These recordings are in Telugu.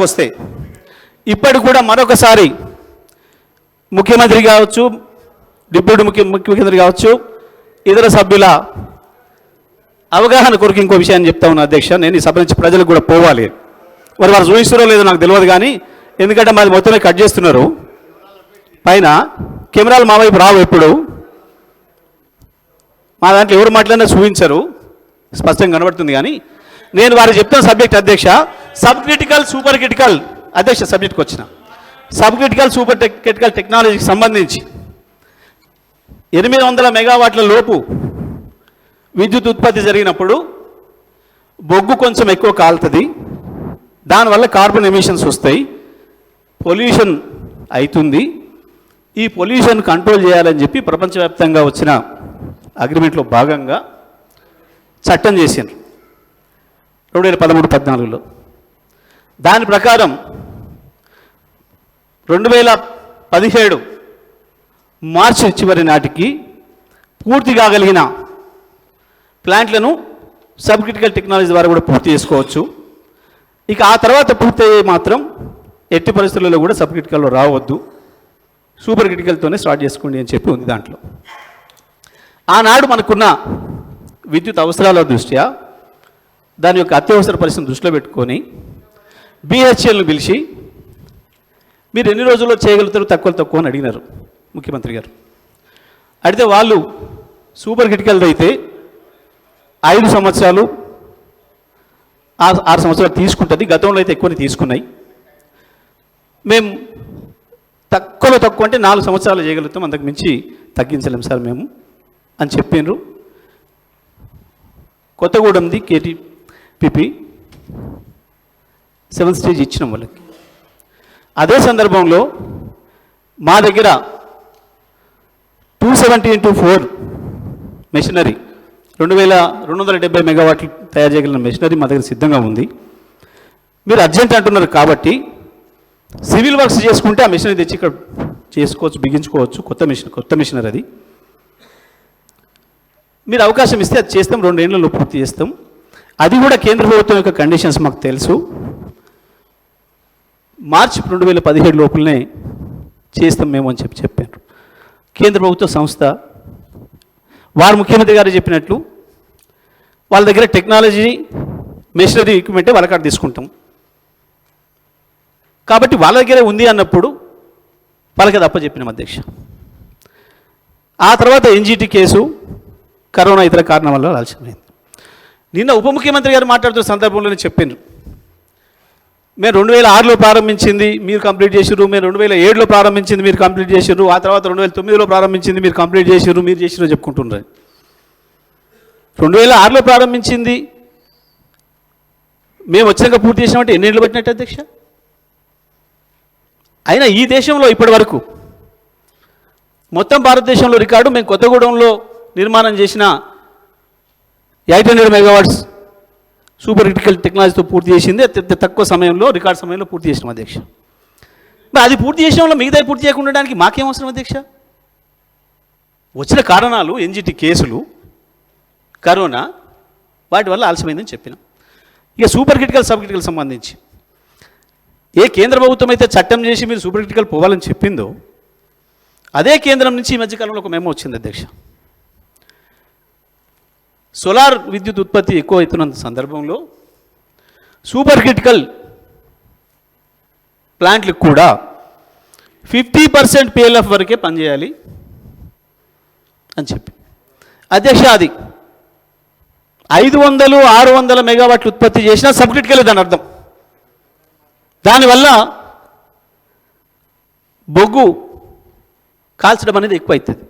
విషయానికి వస్తే ఇప్పటికి కూడా మరొకసారి ముఖ్యమంత్రి కావచ్చు, డిప్యూటీ ముఖ్యమంత్రి కావచ్చు, ఇతర సభ్యుల అవగాహన కొరకు ఇంకో విషయాన్ని చెప్తా ఉన్నా అధ్యక్ష. నేను ఈ సభ నుంచి ప్రజలకు కూడా పోవాలి, వారు చూపిస్తారో లేదో నాకు తెలియదు కానీ, ఎందుకంటే మాది మొత్తమే కట్ చేస్తున్నారు. పైన కెమెరాలు మా వైపు రావు, ఎప్పుడు మా దాంట్లో ఎవరు మాట్లాడినా చూపించరు, స్పష్టంగా కనబడుతుంది. కానీ నేను వారికి చెప్తున్న సబ్జెక్ట్ అధ్యక్ష, సబ్ క్రిటికల్ సూపర్ క్రిటికల్ అధ్యక్ష సబ్జెక్ట్కి వచ్చిన సబ్ క్రిటికల్ సూపర్ క్రిటికల్ టెక్నాలజీకి సంబంధించి 800 మెగావాట్ల లోపు విద్యుత్ ఉత్పత్తి జరిగినప్పుడు బొగ్గు కొంచెం ఎక్కువ కాలుతుంది, దానివల్ల కార్బన్ ఎమిషన్స్ వస్తాయి, పొల్యూషన్ అవుతుంది. ఈ పొల్యూషన్ కంట్రోల్ చేయాలని చెప్పి ప్రపంచవ్యాప్తంగా వచ్చిన అగ్రిమెంట్లో భాగంగా చట్టం చేసిండ్రు 2013-14లో. దాని ప్రకారం 2017 మార్చి చివరి నాటికి పూర్తి కాగలిగిన ప్లాంట్లను సబ్ క్రిటికల్ టెక్నాలజీ ద్వారా కూడా పూర్తి చేసుకోవచ్చు. ఇక ఆ తర్వాత పూర్తి అయ్యే మాత్రం ఎట్టి పరిస్థితుల్లో కూడా సబ్ క్రిటికల్లో రావద్దు, సూపర్ క్రిటికల్తోనే స్టార్ట్ చేసుకోండి అని చెప్పి ఉంది దాంట్లో. ఆనాడు మనకున్న విద్యుత్ అవసరాల దృష్ట్యా దాని యొక్క అత్యవసర పరిస్థితిని దృష్టిలో పెట్టుకొని BHELను పిలిచి మీరు ఎన్ని రోజుల్లో చేయగలుగుతారు తక్కువ అని అడిగినారు ముఖ్యమంత్రి గారు. అడిగితే వాళ్ళు సూపర్ క్రిటికల్ అయితే 5 సంవత్సరాలు 6 సంవత్సరాలు తీసుకుంటుంది, గతంలో అయితే ఎక్కువని తీసుకున్నాయి, మేము తక్కువ అంటే 4 సంవత్సరాలు చేయగలుగుతాం, అంతకు మించి తగ్గించలేము సార్ మేము అని చెప్పిండ్రు. కొత్తగూడెంది KTPP 7th స్టేజ్ ఇచ్చినాం వాళ్ళకి. అదే సందర్భంలో మా దగ్గర 270x4 మెషినరీ 2270 మెగావాట్లు తయారు చేయగలిగిన మెషినరీ మా దగ్గర సిద్ధంగా ఉంది. మీరు అర్జెంట్ అంటున్నారు కాబట్టి సివిల్ వర్క్స్ చేసుకుంటే ఆ మెషినరీ తెచ్చి ఇక్కడ చేసుకోవచ్చు, బిగించుకోవచ్చు. కొత్త మిషనరీ అది. మీరు అవకాశం ఇస్తే అది చేస్తాం, 2 ఏళ్లలో పూర్తి చేస్తాం. అది కూడా కేంద్ర ప్రభుత్వం యొక్క కండిషన్స్ మాకు తెలుసు. మార్చి 2017 లోపలనే చేస్తాం మేము అని చెప్పారు. కేంద్ర ప్రభుత్వ సంస్థ వారు ముఖ్యమంత్రి గారు చెప్పినట్లు వాళ్ళ దగ్గర టెక్నాలజీ మెషినరీ ఎక్విప్మెంటే వాళ్ళ కాడ తీసుకుంటాం కాబట్టి వాళ్ళ దగ్గరే ఉంది అన్నప్పుడు వాళ్ళకి అది అప్పచెప్పినాం అధ్యక్ష. ఆ తర్వాత NGT కేసు, కరోనా ఇతర కారణం వల్ల ఆలస్యమైంది. నిన్న ఉప ముఖ్యమంత్రి గారు మాట్లాడుతున్న సందర్భంలోనే చెప్పారు, మేము 2006లో ప్రారంభించింది మీరు కంప్లీట్ చేసిర్రు, మేము 2007లో ప్రారంభించింది మీరు కంప్లీట్ చేసిర్రు, ఆ తర్వాత 2009లో ప్రారంభించింది మీరు కంప్లీట్ చేసిర్రు, మీరు చేసిర్రు చెప్పుకుంటున్నారు. 2006లో ప్రారంభించింది మేము వచ్చినాక పూర్తి చేసినామంటే ఎన్ని ఏళ్ళు పట్టినట్టు అధ్యక్ష? అయినా ఈ దేశంలో ఇప్పటి వరకు మొత్తం భారతదేశంలో రికార్డు మేము కొత్తగూడెంలో నిర్మాణం చేసిన 800 మెగావాట్స్ సూపర్ క్రిటికల్ టెక్నాలజీతో పూర్తి చేసింది అత్యంత తక్కువ సమయంలో, రికార్డ్ సమయంలో పూర్తి చేసినాం అధ్యక్ష. మరి అది పూర్తి చేసిన మిగతా పూర్తి చేయకుండా ఉండడానికి మాకేం అవసరం అధ్యక్ష? వచ్చిన కారణాలు NGT కేసులు, కరోనా, వాటి వల్ల ఆలస్యమైందని చెప్పినాం. ఇక సూపర్ క్రిటికల్ సబ్ క్రిటికల్ సంబంధించి ఏ కేంద్ర ప్రభుత్వం అయితే చట్టం చేసి మీరు సూపర్ క్రిటికల్ పోవాలని చెప్పిందో అదే కేంద్రం నుంచి ఈ మధ్యకాలంలో ఒక మెమో వచ్చింది అధ్యక్ష. సోలార్ విద్యుత్ ఉత్పత్తి ఎక్కువ అవుతున్న సందర్భంలో సూపర్ క్రిటికల్ ప్లాంట్లకు కూడా 50% PLF వరకే పనిచేయాలి అని చెప్పి అధ్యక్ష, అది 500-600 మెగావాట్లు ఉత్పత్తి చేసినా సబ్ క్రిటికల్ దాని అర్థం. దానివల్ల బొగ్గు కాల్చడం అనేది ఎక్కువ అవుతుంది.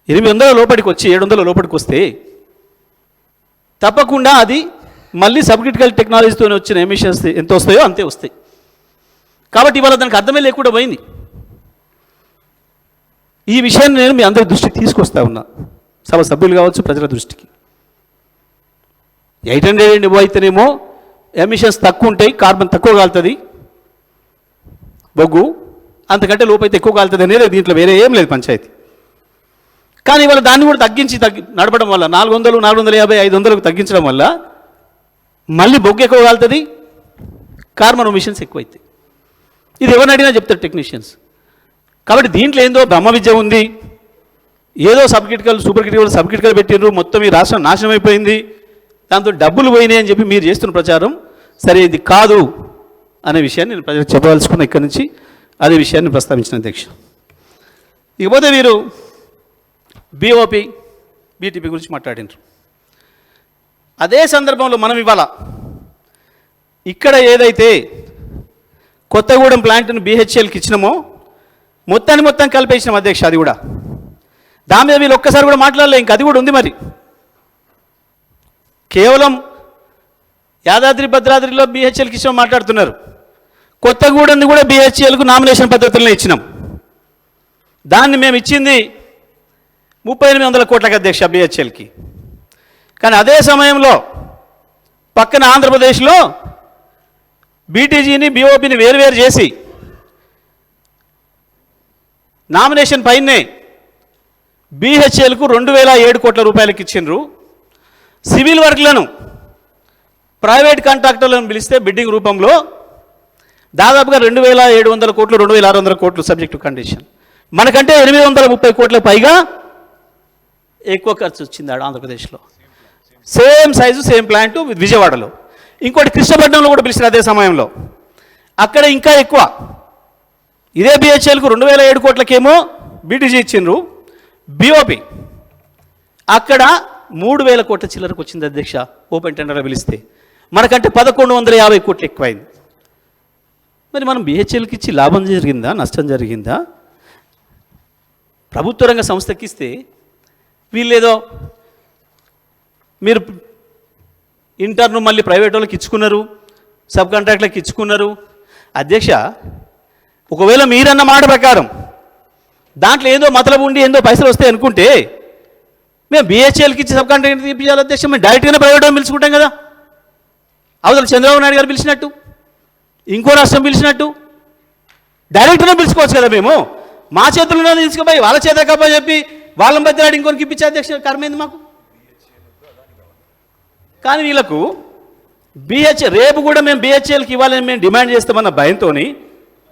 800 లోపలికి వచ్చి 700 లోపలికి వస్తే తప్పకుండా అది మళ్ళీ సబ్ క్రిటికల్ టెక్నాలజీతో వచ్చిన ఎమిషన్స్ ఎంత వస్తాయో అంతే వస్తాయి. కాబట్టి ఇవాళ దానికి అర్థమే లేకుండా పోయింది. ఈ విషయాన్ని నేను మీ అందరి దృష్టికి తీసుకొస్తా ఉన్నా, సభ సభ్యులు కావచ్చు, ప్రజల దృష్టికి. 800 అయితేనేమో ఎమిషన్స్ తక్కువ ఉంటాయి, కార్బన్ తక్కువ కాలుతుంది, బొగ్గు అంతకంటే లోపైతే ఎక్కువ కాలుతుంది అనేది దీంట్లో వేరే ఏం లేదు పంచాయతీ. కానీ ఇవాళ దాన్ని కూడా తగ్గించి నడపడం వల్ల 400, 450, 500కు తగ్గించడం వల్ల మళ్ళీ బొగ్గు ఎక్కువ కాలుతుంది, కార్బన్ ఎమిషన్స్ ఎక్కువైతాయి. ఇది ఎవరిని అడిగినా చెప్తారు టెక్నీషియన్స్. కాబట్టి దీంట్లో ఏందో బ్రహ్మ విద్య ఉంది, ఏదో sub critical super critical sub critical పెట్టిండ్రు, మొత్తం ఈ రాష్ట్రం నాశనం అయిపోయింది, దాంతో డబ్బులు పోయినాయి అని చెప్పి మీరు చేస్తున్న ప్రచారం సరే ఇది కాదు అనే విషయాన్ని నేను ప్రజలకు చెప్పవలసుకున్న ఇక్కడి నుంచి అదే విషయాన్ని ప్రస్తావించిన అధ్యక్ష. ఇకపోతే వీరు బీఓపీ బీటీపీ గురించి మాట్లాడినారు. అదే సందర్భంలో మనం ఇవాళ ఇక్కడ ఏదైతే కొత్తగూడెం ప్లాంట్ను బీహెచ్ఎల్కి ఇచ్చినామో మొత్తం కలిపేసినాం అధ్యక్ష. అది కూడా దాని మీద వీళ్ళు ఒక్కసారి కూడా మాట్లాడలే. ఇంక అది కూడా ఉంది. మరి కేవలం యాదాద్రి భద్రాద్రిలో బీహెచ్ఎల్కి ఇచ్చిన మాట్లాడుతున్నారు. కొత్తగూడెంని కూడా బీహెచ్ఎల్కు నామినేషన్ పద్ధతుల్లో ఇచ్చినాం. దాన్ని మేము ఇచ్చింది 3800 కోట్లకు అధ్యక్ష బీహెచ్ఎల్కి. కానీ అదే సమయంలో పక్కన ఆంధ్రప్రదేశ్లో బీటీజీని బీఓపీని వేరువేరు చేసి నామినేషన్ పైనే బీహెచ్ఎల్కు 2007 కోట్ల రూపాయలకి ఇచ్చిండ్రు. సివిల్ వర్క్లను ప్రైవేట్ కాంట్రాక్టర్లను పిలిస్తే బిడ్డింగ్ రూపంలో దాదాపుగా 2700 కోట్లు 2600 కోట్లు సబ్జెక్టు కండిషన్. మనకంటే 830 కోట్ల పైగా ఎక్కువ ఖర్చు వచ్చింది ఆంధ్రప్రదేశ్లో. సేమ్ సైజు సేమ్ ప్లాంటు విజయవాడలో. ఇంకోటి కృష్ణపట్నంలో కూడా పిలిచిన అదే సమయంలో, అక్కడ ఇంకా ఎక్కువ. ఇదే బీహెచ్ఎల్కు 2007 కోట్లకేమో బీటీజీ ఇచ్చిండ్రు, బీఓపీ అక్కడ 3000 కోట్ల చిల్లరకు వచ్చింది అధ్యక్ష ఓపెన్ టెండర్లో పిలిస్తే. మనకంటే 1150 కోట్లు ఎక్కువైంది. మరి మనం బీహెచ్ఎల్కి ఇచ్చి లాభం జరిగిందా నష్టం జరిగిందా? ప్రభుత్వ రంగ సంస్థకి ఇస్తే వీళ్ళేదో మీరు ఇంటర్ను మళ్ళీ ప్రైవేట్ వాళ్ళకి ఇచ్చుకున్నారు, సబ్ కాంట్రాక్ట్లకు ఇచ్చుకున్నారు. అధ్యక్ష, ఒకవేళ మీరన్న మాట ప్రకారం దాంట్లో ఏదో మతలబు ఉండి ఏందో పైసలు వస్తాయి అనుకుంటే మేము బీహెచ్ఎల్కి ఇచ్చి సబ్ కాంట్రాక్ట్ తీపించాలి అధ్యక్ష. మేము డైరెక్ట్గానే ప్రైవేట్ వాళ్ళని పిలుచుకుంటాం కదా. అవతల చంద్రబాబు నాయుడు గారు పిలిచినట్టు, ఇంకో రాష్ట్రం పిలిచినట్టు డైరెక్ట్గా పిలుచుకోవచ్చు కదా. మేము మా చేతుల్లో తీసుకుపోయి వాళ్ళ చేత కప్ప చెప్పి వాళ్ళని బతిలాడి ఇంకొనికి ఇప్పించే అధ్యక్ష కర్మైంది మాకు. కానీ వీళ్ళకు రేపు కూడా మేము బీహెచ్ఎల్కి ఇవ్వాలని మేము డిమాండ్ చేస్తామన్న భయంతో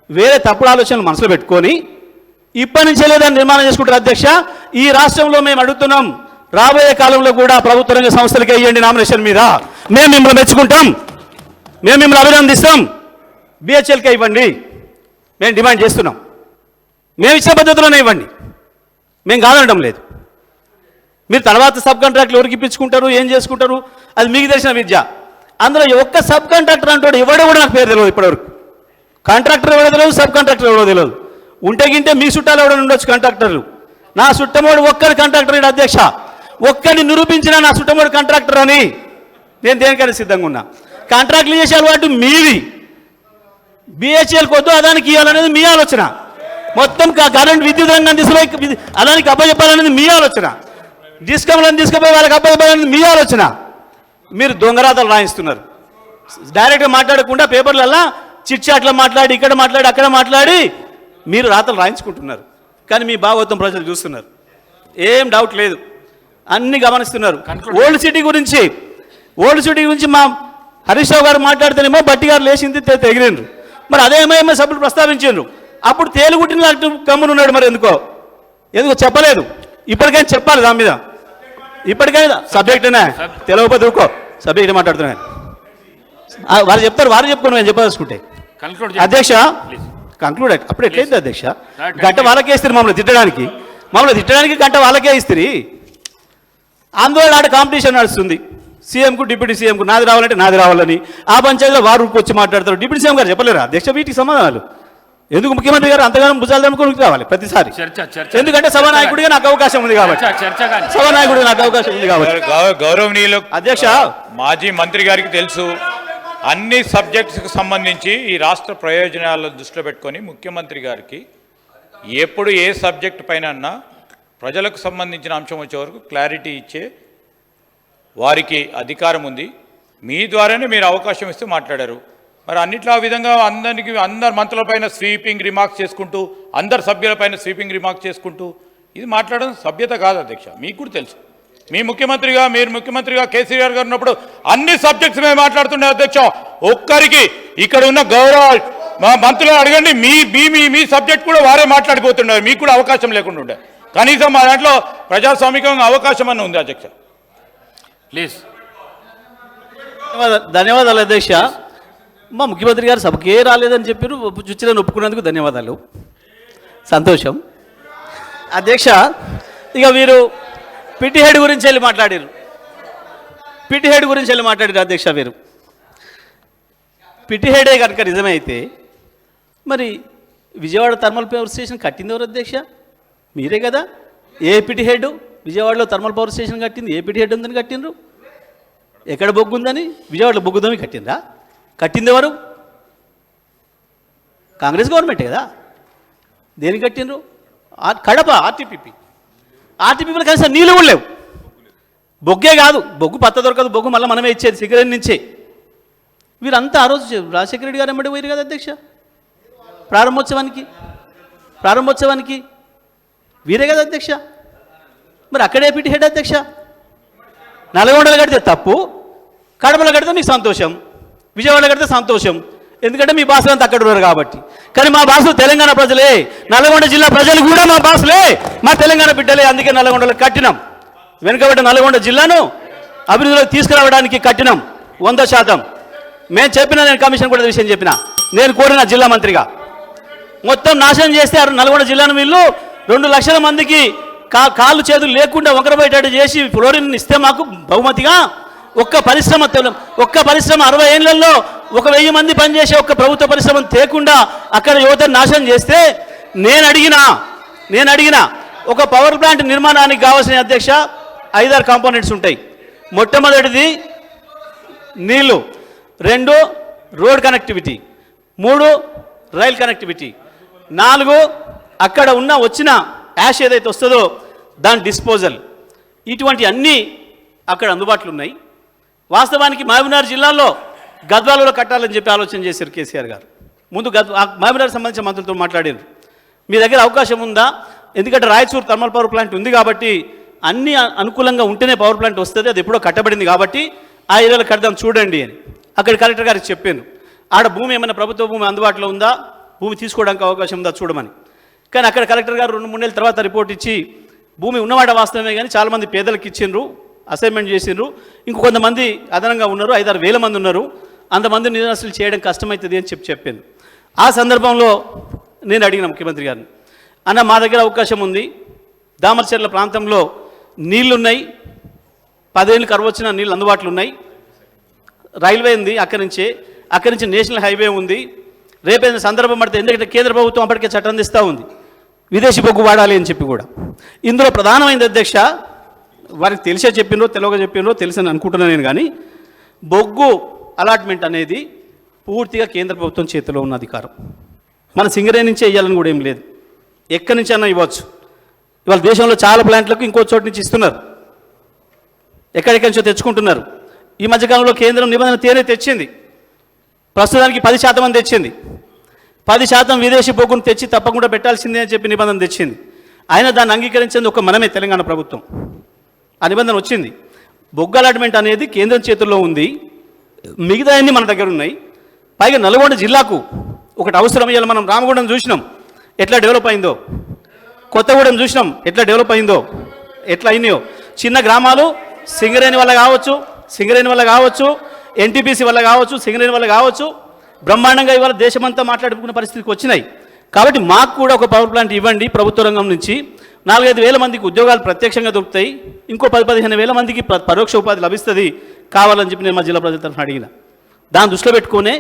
వేరే తప్పుడు ఆలోచనలు మనసులో పెట్టుకొని ఇప్పటి నుంచే లేదని నిర్మాణం చేసుకుంటారు అధ్యక్ష. ఈ రాష్ట్రంలో మేము అడుగుతున్నాం, రాబోయే కాలంలో కూడా ప్రభుత్వ రంగ సంస్థలకే ఇవ్వండి నామినేషన్ మీద. మేము మిమ్మల్ని మెచ్చుకుంటాం, మేము మిమ్మల్ని అభినందిస్తాం, బీహెచ్ఎల్కే ఇవ్వండి మేము డిమాండ్ చేస్తున్నాం. మేము ఇచ్చిన పద్ధతిలోనే ఇవ్వండి, మేము కాదనడం లేదు. మీరు తర్వాత సబ్ కాంట్రాక్ట్లు ఎవరికి ఇప్పించుకుంటారు, ఏం చేసుకుంటారు, అది మీకు తెలిసిన విద్య. అందులో ఒక్క సబ్ కాంట్రాక్టర్ అంటాడు ఎవడో కూడా నాకు పేరు తెలియదు ఇప్పటివరకు. కాంట్రాక్టర్ ఎవడో తెలియదు, సబ్ కాంట్రాక్టర్ ఎవడో తెలియదు. ఉంటే గింటే మీ చుట్టాలు ఎవడో ఉండొచ్చు కాంట్రాక్టర్లు. నా చుట్టమోడు ఒక్కడి కాంట్రాక్టర్ ఇడు అధ్యక్ష. ఒక్కడిని నిరూపించినా నా చుట్టమోడు కాంట్రాక్టర్ అని నేను దేనికైనా సిద్ధంగా ఉన్నా. కాంట్రాక్ట్లు చేసే అలవాటు మీది. బీహెచ్ఎల్ కొద్దు అదానికి ఇవ్వాలనేది మీ ఆలోచన. మొత్తం కరెంట్ విద్యుత్ రంగాన్ని తీసుకుపోయి అదానికి అప్పచెప్పాలనేది మీ ఆలోచన. డిస్కమ్లను తీసుకుపోయి వాళ్ళకి అప్పచెప్పాలనేది మీ ఆలోచన. మీరు దొంగరాతలు రాయిస్తున్నారు. డైరెక్ట్గా మాట్లాడకుండా పేపర్లల్లా చిట్ చాట్లో మాట్లాడి ఇక్కడ మాట్లాడి అక్కడ మాట్లాడి మీరు రాతలు రాయించుకుంటున్నారు. కానీ మీ భాగవతం ప్రజలు చూస్తున్నారు, ఏం డౌట్ లేదు, అన్ని గమనిస్తున్నారు. ఓల్డ్ సిటీ గురించి మా హరీష్ రావు గారు మాట్లాడితేనేమో బట్టి గారు లేచింది తెగిరిండ్రు. మరి అదే ఎంఐఎంఏ సభ్యులు ప్రస్తావించారు. అప్పుడు తేలుగుట్టిన గమ్మునున్నాడు. మరి ఎందుకో చెప్పలేదు. ఇప్పటికైనా చెప్పాలి దాని మీద. ఇప్పటికైనా సబ్జెక్టేనా తెలియకపోతే ఊకో సబ్జెక్ట్ మాట్లాడుతున్నాను. వారు చెప్తారు, వారు చెప్పుకోండి, నేను చెప్పదలుచుకుంటే. అధ్యక్ష కంక్లూడ్ అప్పుడు ఎట్లయింది అధ్యక్ష? గంట వాళ్ళకే ఇస్తారు మమ్మల్ని తిట్టడానికి గంట వాళ్ళకే ఇస్తారు. ఆందోళన ఆడ కాంపిటీషన్ నడుస్తుంది. సీఎంకు డిప్యూటీ సీఎంకు నాది రావాలంటే నాది రావాలని ఆ పంచాయతీలో వారు వచ్చి మాట్లాడతారు. డిప్యూటీ సీఎం గారు చెప్పలేరా అధ్యక్ష వీటికి సమాధానాలు? ఎందుకు ముఖ్యమంత్రి గారు అంతగానో భుజాలు దమ్ముకొని రావాలి ప్రతిసారి? ఎందుకంటే సభానాయకుడిగా నాకు అవకాశం ఉంది కాబట్టి. గౌరవనీయులు అధ్యక్ష, మాజీ మంత్రి గారికి తెలుసు అన్ని సబ్జెక్ట్స్కి సంబంధించి ఈ రాష్ట్ర ప్రయోజనాలను దృష్టిలో పెట్టుకొని ముఖ్యమంత్రి గారికి ఎప్పుడు ఏ సబ్జెక్ట్ పైన ప్రజలకు సంబంధించిన అంశం వచ్చే వరకు క్లారిటీ ఇచ్చే వారికి అధికారం ఉంది. మీ ద్వారానే మీరు అవకాశం ఇస్తూ మాట్లాడారు. మరి అన్నిట్లో ఆ విధంగా అందరు మంత్రులపైన స్వీపింగ్ రిమార్క్స్ చేసుకుంటూ, అందరు సభ్యులపైన స్వీపింగ్ రిమార్క్స్ చేసుకుంటూ ఇది మాట్లాడడం సభ్యత కాదు అధ్యక్ష, మీకు కూడా తెలుసు. మీ ముఖ్యమంత్రిగా మీరు ముఖ్యమంత్రిగా కేసీఆర్ గారు ఉన్నప్పుడు అన్ని సబ్జెక్ట్స్ మేము మాట్లాడుతుండే అధ్యక్ష. ఒక్కరికి ఇక్కడ ఉన్న గౌరవ మా మంత్రులు అడగండి, మీ మీ మీ మీ సబ్జెక్ట్ కూడా వారే మాట్లాడిపోతున్నారు. మీకు కూడా అవకాశం లేకుండా ఉండే. కనీసం మా దాంట్లో ప్రజాస్వామికంగా అవకాశం అని ఉంది అధ్యక్ష. ప్లీజ్. ధన్యవాదాలు అధ్యక్ష. మా ముఖ్యమంత్రి గారు సభకే రాలేదని చెప్పారు, చుచ్చిలను ఒప్పుకున్నందుకు ధన్యవాదాలు, సంతోషం. అధ్యక్ష, ఇక వీరు పిటి హెడ్ గురించి వెళ్ళి మాట్లాడారు. పిటి హెడ్ గురించి వెళ్ళి మాట్లాడారు అధ్యక్ష. వీరు పిటి హెడే కనుక నిజమే అయితే మరి విజయవాడ థర్మల్ పవర్ స్టేషన్ కట్టింది ఎవరు అధ్యక్ష? మీరే కదా. ఏ పిటి హెడ్ విజయవాడలో థర్మల్ పవర్ స్టేషన్ కట్టింది? ఏ పిటి హెడ్ ఉందని కట్టిండ్రు? ఎక్కడ బొగ్గు ఉందని? విజయవాడలో బొగ్గుందని కట్టిందా? కట్టింది ఎవరు? కాంగ్రెస్ గవర్నమెంటే కదా. దేనికి కట్టిండ్రు? కడప ఆర్టీపీలో కనీసం నీళ్ళు కూడా లేవు. బొగ్గే కాదు, బొగ్గు పత్త దొరకదు, బొగ్గు మళ్ళీ మనమే ఇచ్చేది సిగరెట్ నుంచే. వీరంతా ఆ రోజు రాజశేఖర రెడ్డి గారు ఎమ్మడి పోయారు కదా అధ్యక్ష. ప్రారంభోత్సవానికి వీరే కదా అధ్యక్ష. మరి అక్కడే పిటి హెడ్ అధ్యక్ష. నల్గొండలో కడితే తప్పు, కడపలో కడితే మీకు సంతోషం, విజయవాడలో కడితే సంతోషం, ఎందుకంటే మీ భాషలంతా అక్కడ ఉన్నారు కాబట్టి. కానీ మా భాషలు తెలంగాణ ప్రజలే, నల్గొండ జిల్లా ప్రజలు కూడా మా భాషలే, మా తెలంగాణ బిడ్డలే. అందుకే నల్గొండలో కట్టినాం. వెనుకబడ్డ నల్గొండ జిల్లాను అభివృద్ధిలోకి తీసుకురావడానికి కట్టినాం 100%. నేను చెప్పిన, నేను కమిషన్ కూడా విషయం చెప్పిన, నేను కోరిన జిల్లా మంత్రిగా మొత్తం నాశనం చేస్తే నల్గొండ జిల్లాను వీళ్ళు 2 లక్షల మందికి కాళ్ళు చేతులు లేకుండా వంకరబోయేటట్టు చేసి ఫ్లోరిన్ ఇస్తే మాకు బహుమతిగా ఒక్క పరిశ్రమ 60 ఏళ్లలో 1000 మంది పనిచేసే ఒక్క ప్రభుత్వ పరిశ్రమ తేకుండా అక్కడ యువతను నాశనం చేస్తే నేను అడిగిన ఒక పవర్ ప్లాంట్ నిర్మాణానికి కావాల్సిన అధ్యక్ష 5-6 కాంపోనెంట్స్ ఉంటాయి. మొట్టమొదటిది నీళ్లు, 2 రోడ్ కనెక్టివిటీ, 3 రైల్ కనెక్టివిటీ, 4 అక్కడ వచ్చిన యాష్ ఏదైతే వస్తుందో దాని డిస్పోజల్. ఇటువంటి అన్నీ అక్కడ అందుబాటులో ఉన్నాయి. వాస్తవానికి మహబూబ్నగర్ జిల్లాలో గద్వాలలో కట్టాలని చెప్పి ఆలోచన చేశారు కేసీఆర్ గారు. ముందు మహబూబ్నగర్ సంబంధించిన మంత్రులతో మాట్లాడారు, మీ దగ్గర అవకాశం ఉందా? ఎందుకంటే రాయచూర్ థర్మల్ పవర్ ప్లాంట్ ఉంది కాబట్టి అన్ని అనుకూలంగా ఉంటేనే పవర్ ప్లాంట్ వస్తుంది, అది ఎప్పుడో కట్టబడింది కాబట్టి ఆ ఏరియాలో కడదాం చూడండి అని అక్కడ కలెక్టర్ గారికి చెప్పాను. ఆడ భూమి ఏమైనా ప్రభుత్వ భూమి అందుబాటులో ఉందా, భూమి తీసుకోవడానికి అవకాశం ఉందా చూడమని. కానీ అక్కడ కలెక్టర్ గారు 2-3 నెలల తర్వాత రిపోర్ట్ ఇచ్చి భూమి ఉన్నమాట వాస్తవమే కానీ చాలామంది పేదలకు ఇచ్చిండ్రు, అసైన్మెంట్ చేసిండ్రు, ఇంకొంతమంది అదనంగా ఉన్నారు, 5-6 వేల మంది ఉన్నారు, అంతమంది నిరాశలు చేయడం కష్టమవుతుంది అని చెప్పాను. ఆ సందర్భంలో నేను అడిగిన ముఖ్యమంత్రి గారిని, అన్న మా దగ్గర అవకాశం ఉంది, దామర్చర్ల ప్రాంతంలో నీళ్లున్నాయి, 10 ఏళ్ళు కరువు వచ్చిన నీళ్ళు అందుబాటులో ఉన్నాయి, రైల్వే ఉంది, అక్కడి నుంచి నేషనల్ హైవే ఉంది, రేపేదైనా సందర్భం పడితే, ఎందుకంటే కేంద్ర ప్రభుత్వం అప్పటికే చట్టం తెస్తూ ఉంది విదేశీ బొగ్గు వాడాలి అని చెప్పి కూడా. ఇందులో ప్రధానమైనది అధ్యక్ష, వారికి తెలిసే చెప్పినరో తెలియక చెప్పినరో తెలుసని అనుకుంటున్నాను నేను, కానీ బొగ్గు అలాట్మెంట్ అనేది పూర్తిగా కేంద్ర ప్రభుత్వం చేతిలో ఉన్న అధికారం. మన సింగరేణి నుంచే ఇవ్వాలని కూడా ఏం లేదు, ఎక్కడి నుంచి అన్నా ఇవ్వచ్చు. ఇవాళ దేశంలో చాలా ప్లాంట్లకు ఇంకో చోటు నుంచి ఇస్తున్నారు, ఎక్కడెక్కడి నుంచో తెచ్చుకుంటున్నారు. ఈ మధ్యకాలంలో కేంద్రం నిబంధన తెచ్చింది, ప్రస్తుతానికి 10% అని తెచ్చింది. 10% విదేశీ బొగ్గును తెచ్చి తప్పకుండా పెట్టాల్సిందే అని చెప్పి నిబంధన తెచ్చింది. అయినా దాన్ని అంగీకరించింది ఒక మనమే తెలంగాణ ప్రభుత్వం. ఆ నిబంధన వచ్చింది. బొగ్గు అలాట్మెంట్ అనేది కేంద్రం చేతుల్లో ఉంది, మిగతా అన్నీ మన దగ్గర ఉన్నాయి. పైగా నల్గొండ జిల్లాకు ఒకటి అవసరం. ఇవాళ మనం రామగుండం చూసినాం ఎట్లా డెవలప్ అయిందో, కొత్తగూడెం చూసినాం ఎట్లా డెవలప్ అయిందో, ఎట్లా అయినాయో. చిన్న గ్రామాలు సింగరేణి వల్ల కావచ్చు, ఎన్టీపీసీ వల్ల కావచ్చు, సింగరేణి వల్ల కావచ్చు, బ్రహ్మాండంగా ఇవాళ దేశమంతా మాట్లాడుకునే పరిస్థితికి వచ్చినాయి. కాబట్టి మాకు కూడా ఒక పవర్ ప్లాంట్ ఇవ్వండి, ప్రభుత్వ రంగం నుంచి 4-5 వేల మందికి ఉద్యోగాలు ప్రత్యక్షంగా దొరుకుతాయి, ఇంకో 10-15 వేల మందికి పరోక్ష ఉపాధి లభిస్తుంది కావాలని చెప్పి నేను మా జిల్లా ప్రజల తరఫున అడిగిన. దాన్ని దృష్టిలో పెట్టుకునే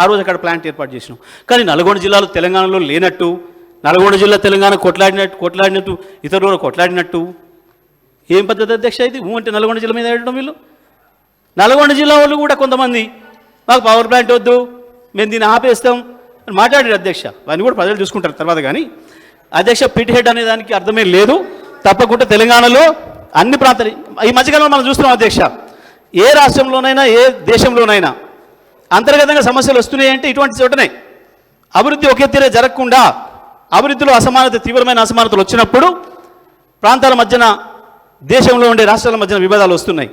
ఆ రోజు అక్కడ ప్లాంట్ ఏర్పాటు చేసినాం. కానీ నల్గొండ జిల్లాలో తెలంగాణలో లేనట్టు, నల్గొండ జిల్లా తెలంగాణ కొట్లాడినట్టు ఇతరులు కొట్లాడినట్టు ఏం పద్ధతి అధ్యక్ష ఇది? అంటే నల్గొండ జిల్లా మీద వేయడం వీళ్ళు. నల్గొండ జిల్లా వాళ్ళు కూడా కొంతమంది మాకు పవర్ ప్లాంట్ వద్దు, మేము దీన్ని ఆపేస్తాం అని మాట్లాడారు అధ్యక్ష. అవన్నీ కూడా ప్రజలు చూసుకుంటారు తర్వాత. కానీ అధ్యక్ష, పిటి హెడ్ అనే దానికి అర్థమే లేదు. తప్పకుండా తెలంగాణలో అన్ని ప్రాంతాలు ఈ మధ్యకాలంలో మనం చూస్తున్నాం అధ్యక్ష, ఏ రాష్ట్రంలోనైనా ఏ దేశంలోనైనా అంతర్గతంగా సమస్యలు వస్తున్నాయంటే ఇటువంటి చోటనే. అభివృద్ధి ఒకే తీరే జరగకుండా, అభివృద్ధిలో తీవ్రమైన అసమానతలు వచ్చినప్పుడు ప్రాంతాల మధ్యన దేశంలో ఉండే రాష్ట్రాల మధ్యన విభేదాలు వస్తున్నాయి,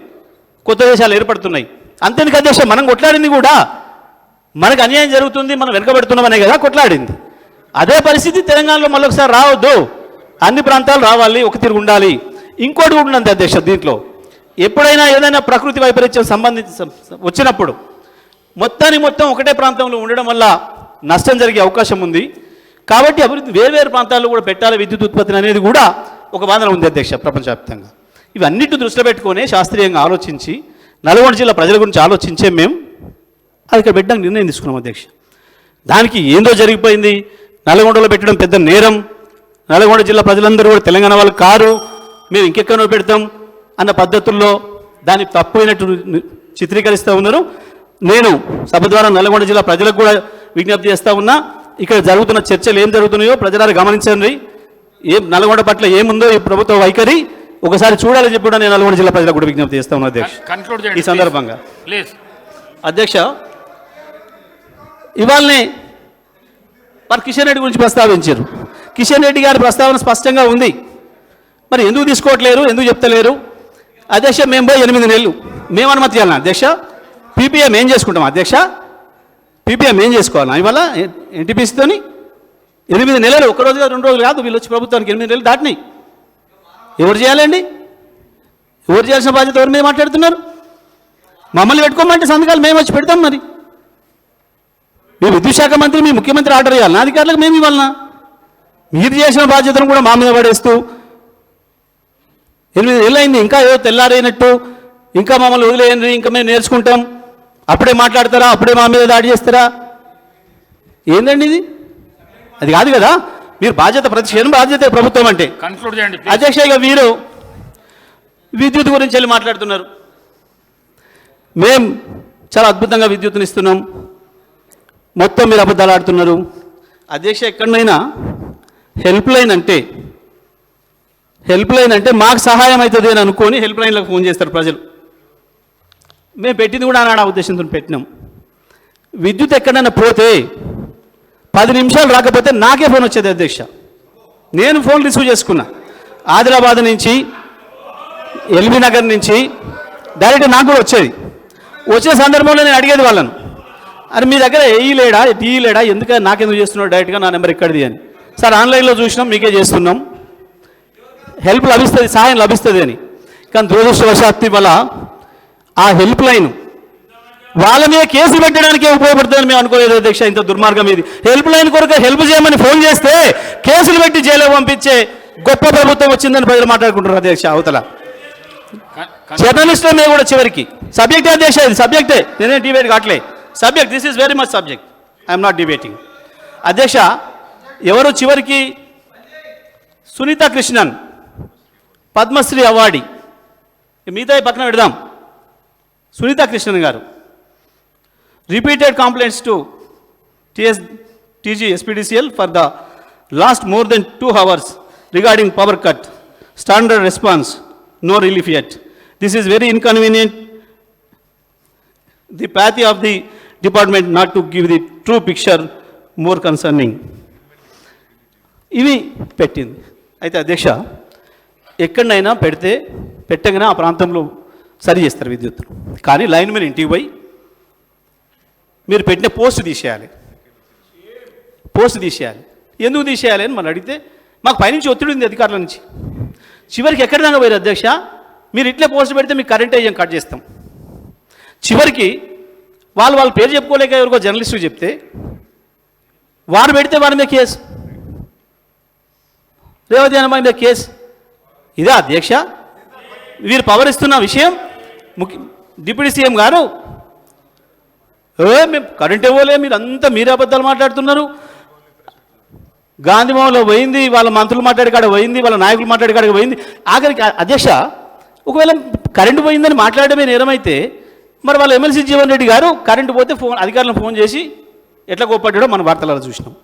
కొత్త దేశాలు ఏర్పడుతున్నాయి. అంతేందుకు అధ్యక్ష, మనం కొట్లాడింది కూడా మనకు అన్యాయం జరుగుతుంది, మనం వెనకబడుతున్నామనే కదా కొట్లాడింది. అదే పరిస్థితి తెలంగాణలో మళ్ళొకసారి రావద్దు, అన్ని ప్రాంతాలు రావాలి, ఒక తిరుగు ఉండాలి. ఇంకోటి కూడా ఉన్నది అధ్యక్ష, దీంట్లో ఎప్పుడైనా ఏదైనా ప్రకృతి వైపరీత్యం వచ్చినప్పుడు మొత్తం ఒకటే ప్రాంతంలో ఉండడం వల్ల నష్టం జరిగే అవకాశం ఉంది. కాబట్టి అభివృద్ధి వేర్వేరు ప్రాంతాల్లో కూడా పెట్టాలి విద్యుత్ ఉత్పత్తిని అనేది కూడా ఒక వాదన ఉంది అధ్యక్ష ప్రపంచవ్యాప్తంగా. ఇవన్నిటిని దృష్టిలో పెట్టుకొని శాస్త్రీయంగా ఆలోచించి నల్గొండ జిల్లా ప్రజల గురించి ఆలోచించే మేము అది ఇక్కడ పెట్టడానికి నిర్ణయం తీసుకున్నాం అధ్యక్ష. దానికి ఏందో జరిగిపోయింది, నల్గొండలో పెట్టడం పెద్ద నేరం, నల్గొండ జిల్లా ప్రజలందరూ కూడా తెలంగాణ వాళ్ళు కారు, మేము ఇంకెక్కడో పెడతాం అన్న పద్ధతుల్లో దాన్ని తప్పైనట్టు చిత్రీకరిస్తూ ఉన్నారు. నేను సభ ద్వారా నల్గొండ జిల్లా ప్రజలకు కూడా విజ్ఞప్తి చేస్తూ ఉన్నా, ఇక్కడ జరుగుతున్న చర్చలు ఏం జరుగుతున్నాయో ప్రజలారు గమనించండి. నల్గొండ పట్ల ఏముందో ఈ ప్రభుత్వ వైఖరి ఒకసారి చూడాలని చెప్పి కూడా నేను నల్గొండ జిల్లా ప్రజలకు కూడా విజ్ఞప్తి చేస్తా ఉన్నా అధ్యక్ష. ఈ సందర్భంగా అధ్యక్ష, ఇవాళనే మరి కిషన్ రెడ్డి గురించి ప్రస్తావించారు. కిషన్ రెడ్డి గారి ప్రస్తావన స్పష్టంగా ఉంది, మరి ఎందుకు తీసుకోవట్లేరు, ఎందుకు చెప్తలేరు అధ్యక్ష? మేము పోయి 8 నెలలు మేము అనుమతి ఇవ్వాలన్నా అధ్యక్ష? పీపీఎం ఏం చేసుకుంటాం అధ్యక్ష? పీపీఎం ఏం చేసుకోవాలన్నా ఇవాళ ఎన్టీపీసీతోని? 8 నెలలు, ఒక్కరోజు కాదు 2 రోజులు కాదు, వీళ్ళు వచ్చి ప్రభుత్వానికి 8 నెలలు దాటినాయి. ఎవరు చేయాలండి? ఎవరు చేయాల్సిన బాధ్యత ఎవరి మీద మాట్లాడుతున్నారు? మమ్మల్ని పెట్టుకోమంటే సంతకాలు మేము వచ్చి పెడతాం. మరి మీ విద్యుత్ శాఖ మంత్రి, మీ ముఖ్యమంత్రి ఆర్డర్ ఇవ్వాలి, నా అధికారులకు మేము ఇవ్వాలన్నా? మీరు చేసిన బాధ్యతను కూడా మా మీద పడేస్తూ 8 నెలలు అయింది, ఇంకా ఏదో తెల్లారైనట్టు, ఇంకా మమ్మల్ని వదిలేయండి, ఇంకా మేము నేర్చుకుంటాం, అప్పుడే మాట్లాడతారా, అప్పుడే మా మీద దాడి చేస్తారా? ఏందండి ఇది? అది కాదు కదా, మీరు బాధ్యత, ప్రతి క్షణం బాధ్యత ప్రభుత్వం అంటే. కన్క్లూడ్ చేయండి అధ్యక్ష. ఇక వీరు విద్యుత్ గురించి వెళ్ళి మాట్లాడుతున్నారు. మేము చాలా అద్భుతంగా విద్యుత్తుని ఇస్తున్నాం, మొత్తం మీరు అబద్ధాలు ఆడుతున్నారు అధ్యక్ష. ఎక్కడైనా హెల్ప్ లైన్ అంటే మాకు సహాయం అవుతుంది అని అనుకొని హెల్ప్ లైన్లకు ఫోన్ చేస్తారు ప్రజలు. మేము పెట్టింది కూడా ఆనాడు ఆ ఉద్దేశంతో పెట్టినాం. విద్యుత్ ఎక్కడైనా పోతే 10 నిమిషాలు రాకపోతే నాకే ఫోన్ వచ్చేది అధ్యక్ష. నేను ఫోన్ రిసీవ్ చేసుకున్నా, ఆదిలాబాద్ నుంచి, ఎల్బీ నగర్ నుంచి డైరెక్ట్ నాకు కూడా వచ్చే సందర్భంలో నేను అడిగేది వాళ్ళను, అరే మీ దగ్గర ఏఈ లేడా, టీఈ లేడా, ఎందుకని నాకెందుకు చేస్తున్నాడు డైరెక్ట్గా నా నెంబర్ ఎక్కడిది అని. సార్ ఆన్లైన్లో చూసినాం, మీకే చేస్తున్నాం, హెల్ప్ లభిస్తుంది, సహాయం లభిస్తుంది అని. కానీ దురదృష్టవశాత్తు వల్ల ఆ హెల్ప్ లైన్ వాళ్ళ మీద కేసులు పెట్టడానికే ఉపయోగపడుతుందని మేము అనుకోలేదు అధ్యక్ష. ఇంత దుర్మార్గం ఇది. హెల్ప్ లైన్ కొరకు హెల్ప్ చేయమని ఫోన్ చేస్తే కేసులు పెట్టి జైలు పంపించే గొప్ప ప్రభుత్వం వచ్చిందని ప్రజలు మాట్లాడుకుంటున్నారు అధ్యక్ష. అవతల జర్నలిస్టుల మీద కూడా చివరికి సబ్జెక్టే అధ్యక్ష, ఇది సబ్జెక్టే, నేనే డిబేట్ కావట్లే, subject, this is very much subject, I'm not debating అధ్యక్ష. ఎవరు చివరికి సునీత కృష్ణన్ పద్మశ్రీ అవార్డీ, మిగతా పక్కన పెడదాం. సునీత కృష్ణన్ గారు repeated complaints to TG SPDCL for the last more than 2 hours regarding power cut, standard response, no relief yet. This is very inconvenient. The apathy of the department not to give the true picture more concerning. ఇవి పెట్టింది. అయితే అధ్యక్ష, ఎక్కడైనా పెట్టగానే ఆ ప్రాంతంలో సరి చేస్తారు విద్యుత్తును. కానీ లైన్ మీద ఇంటికి పోయి మీరు పెట్టిన పోస్ట్ తీసేయాలి. ఎందుకు తీసేయాలి అని మనం అడిగితే మాకు పైనుంచి ఒత్తిడి ఉంది అధికారుల నుంచి. చివరికి ఎక్కడి దాకా పోయారు అధ్యక్ష, మీరు ఇట్లే పోస్ట్ పెడితే మీకు కరెంట్ ఏజెంట్ కట్ చేస్తాం. చివరికి వాళ్ళ పేరు చెప్పుకోలేక ఎవరికో జర్నలిస్టు చెప్తే వారు పెడితే వారి మీద కేసు, రేవతి అమ్మాయి మీద కేసు. ఇదే అధ్యక్ష వీరు పవర్ ఇస్తున్న విషయం. డిప్యూటీ సీఎం గారు మేము కరెంట్ ఇవ్వలే, మీరు అంతా మీరే అబద్ధాలు మాట్లాడుతున్నారు. గాంధీభవన్లో పోయింది, వాళ్ళ మంత్రులు మాట్లాడే కాడ పోయింది, వాళ్ళ నాయకులు మాట్లాడే కాడ పోయింది. ఆఖరికి అధ్యక్ష ఒకవేళ కరెంటు పోయిందని మాట్లాడమే నేరమైతే మరి వాళ్ళ ఎమ్మెల్సీ జీవన్ రెడ్డి గారు కరెంటు పోతే అధికారులను ఫోన్ చేసి ఎట్లా కోప్పడ్డాడో మన వార్తలలో చూసినాం.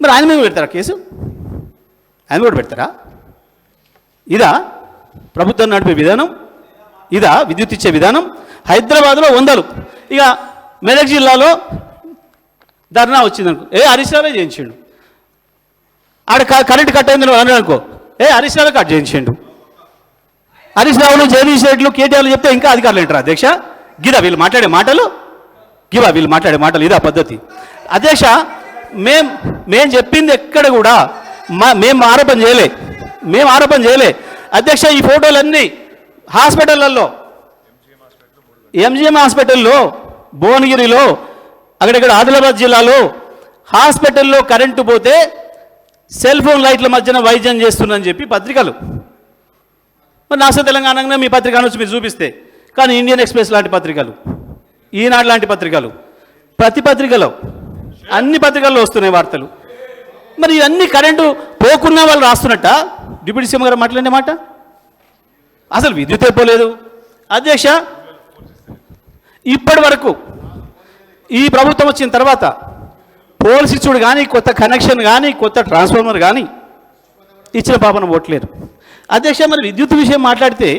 మరి ఆయన మీద పెడతారా కేసు? ఆయన కూడా పెడతారా? ఇదా ప్రభుత్వం నడిపే విధానం? ఇదా విద్యుత్ ఇచ్చే విధానం? హైదరాబాద్లో 100, ఇక మెదక్ జిల్లాలో ధర్నా వచ్చిందనుకో, హరీష్ రావే చేయించిండు. ఆడ కరెంట్ కట్ అయిందని అన్నాడు అనుకో, హరీష్ రావే కట్ చేయించిండు. హరీష్ రావులు జగదీష్ రెడ్డిలు కేటీఆర్లు చెప్తే ఇంకా అధికారులు ఏంటారు అధ్యక్ష? గిదా వీళ్ళు మాట్లాడే మాటలు? వీళ్ళు మాట్లాడే మాటలు ఇదా పద్ధతి? అధ్యక్ష, మేం చెప్పింది ఎక్కడ కూడా మేము ఆరోపణ చేయలే అధ్యక్ష. ఈ ఫోటోలన్నీ హాస్పిటళ్ళల్లో, ఎంజిఎం హాస్పిటల్లో, భువనగిరిలో, అక్కడక్కడ ఆదిలాబాద్ జిల్లాలో హాస్పిటల్లో కరెంటు పోతే సెల్ ఫోన్ లైట్ల మధ్యన వైద్యం చేస్తుందని చెప్పి పత్రికలు. మరి నాస తెలంగాణలో మీ పత్రిక నుంచి మీరు చూపిస్తే, కానీ ఇండియన్ ఎక్స్ప్రెస్ లాంటి పత్రికలు, ఈనాడు లాంటి పత్రికలు, ప్రతి పత్రికలో, అన్ని పత్రికల్లో వస్తున్నాయి వార్తలు. మరి ఇవన్నీ కరెంటు పోకున్నా వాళ్ళు రాస్తున్నట్ట డిప్యూటీ సీఎం గారు మాట్లాడిన మాట? అసలు విద్యుత్ అయిపోలేదు అధ్యక్ష. ఇప్పటి వరకు ఈ ప్రభుత్వం వచ్చిన తర్వాత పోల్స్ ఇచ్చుడు కానీ, కొత్త కనెక్షన్ కానీ, కొత్త ట్రాన్స్ఫార్మర్ కానీ ఇచ్చిన పాపన ఓట్లేరు అధ్యక్ష. మరి విద్యుత్ విషయం మాట్లాడితే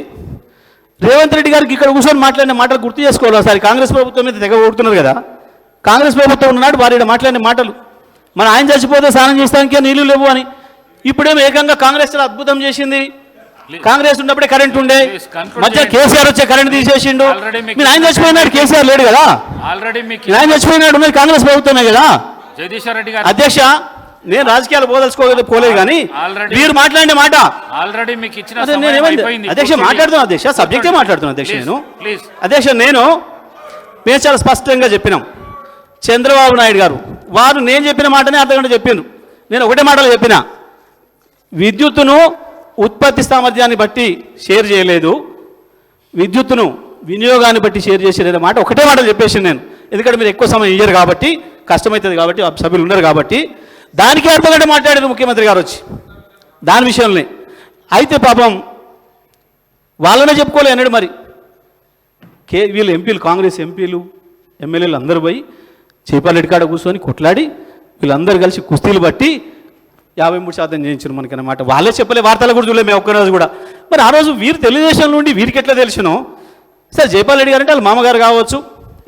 రేవంత్ రెడ్డి గారికి ఇక్కడ కూర్చొని మాట్లాడిన మాటలు గుర్తు చేసుకోవాలి. ఒకసారి కాంగ్రెస్ ప్రభుత్వం మీద తెగ ఓడుతున్నారు కదా, కాంగ్రెస్ ప్రభుత్వం ఉన్నాడు వారి మాట్లాడిన మాటలు. మన ఆయన చచ్చిపోతే స్నానం చేస్తానికే నీళ్లు లేవు అని. ఇప్పుడేమో ఏకంగా కాంగ్రెస్ అద్భుతం చేసింది. కాంగ్రెస్ ఉన్నప్పుడే కరెంట్ ఉండే, మధ్య కేసీఆర్ వచ్చే కరెంట్ తీసేసిండు. మీరు ఆయన చచ్చిపోయినాడు, కేసీఆర్ లేడు కదా, ఆయన చచ్చిపోయినాడు, ఉన్నది కాంగ్రెస్ ప్రభుత్వమే కదా అధ్యక్ష. నేను రాజకీయాలు పోదలుచుకోలేదు కానీ మీరు మాట్లాడిన మాట ఆల్రెడీ మీకు ఇచ్చిన అధ్యక్ష మాట్లాడుతున్నాను అధ్యక్ష, సబ్జెక్టే మాట్లాడుతున్నాను అధ్యక్ష. మేము చాలా స్పష్టంగా చెప్పినాం. చంద్రబాబు నాయుడు గారు వారు నేను చెప్పిన మాటనే అర్ధగంట చెప్పిండ్రు. నేను ఒకటే మాటలు చెప్పిన, విద్యుత్తును ఉత్పత్తి సామర్థ్యాన్ని బట్టి షేర్ చేయలేదు, విద్యుత్తును వినియోగాన్ని బట్టి షేర్ చేసేది మాట ఒకటే మాటలు చెప్పేసి నేను. ఎందుకంటే మీరు ఎక్కువ సమయం ఇయ్యరు కాబట్టి, కష్టమవుతుంది కాబట్టి, సభ్యులు ఉన్నారు కాబట్టి, దానికి అర్ధగంట మాట్లాడారు ముఖ్యమంత్రి గారు వచ్చి దాని విషయంలో. అయితే పాపం వాళ్ళనే చెప్పుకోలే అన్నాడు. మరి వీళ్ళు ఎంపీలు, కాంగ్రెస్ ఎంపీలు, ఎమ్మెల్యేలు అందరూ పోయి చేపాలెడ్డి కాడ కూర్చొని కొట్లాడి వీళ్ళందరూ కలిసి కుస్తీలు బట్టి 53% చేయించారు మనకన్నమాట. వాళ్ళే చెప్పలే, వార్తలు కూడా చూడలేదు మేము ఒక్కరోజు కూడా. మరి ఆ రోజు వీరు తెలుగుదేశం నుండి వీరికి ఎట్లా తెలిసినో సరే, జైపాలరెడ్డి గారు అంటే వాళ్ళ మామగారు కావచ్చు,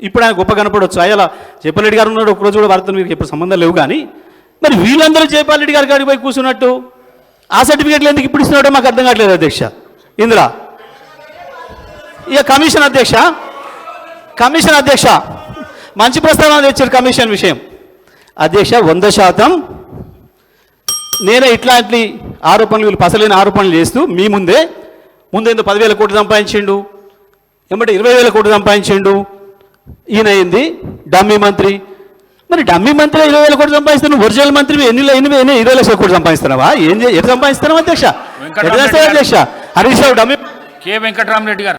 ఇప్పుడు ఆయన గొప్ప కనపడవచ్చు. అయ్యలా జైపాలరెడ్డి గారు ఉన్నాడు, ఒకరోజు కూడా వార్తలు వీరికి ఎప్పుడు సంబంధం లేవు. కానీ మరి వీళ్ళందరూ జైపాలరెడ్డి గారి కాడికి పోయి కూర్చున్నట్టు ఆ సర్టిఫికేట్లు ఎందుకు ఇప్పుడు ఇస్తున్నాడో మాకు అర్థం కావట్లేదు అధ్యక్ష. ఇందులో ఇక కమిషన్ అధ్యక్ష మంచి ప్రస్తావన తెచ్చారు కమిషన్ విషయం అధ్యక్ష. 100% నేనే ఇట్లాంటి ఆరోపణలు, వీళ్ళు పసలేని ఆరోపణలు చేస్తూ మీ ముందేందో 10,000 కోట్లు సంపాదించిండు, ఏమంటే 20,000 కోట్లు సంపాదించిండు. ఈయన అయింది డమ్మీ మంత్రి. మరి డమ్మీ మంత్రి 20,000 కోట్లు సంపాదిస్తున్నావు, ఒరిజినల్ మంత్రి 20 లక్షల కోట్లు సంపాదిస్తున్నావా? ఎట్లా సంపాదిస్తున్నావు అధ్యక్ష? అధ్యక్ష హరీష్ రావు డమ్మీ కె వెంకటరామరెడ్డి గారు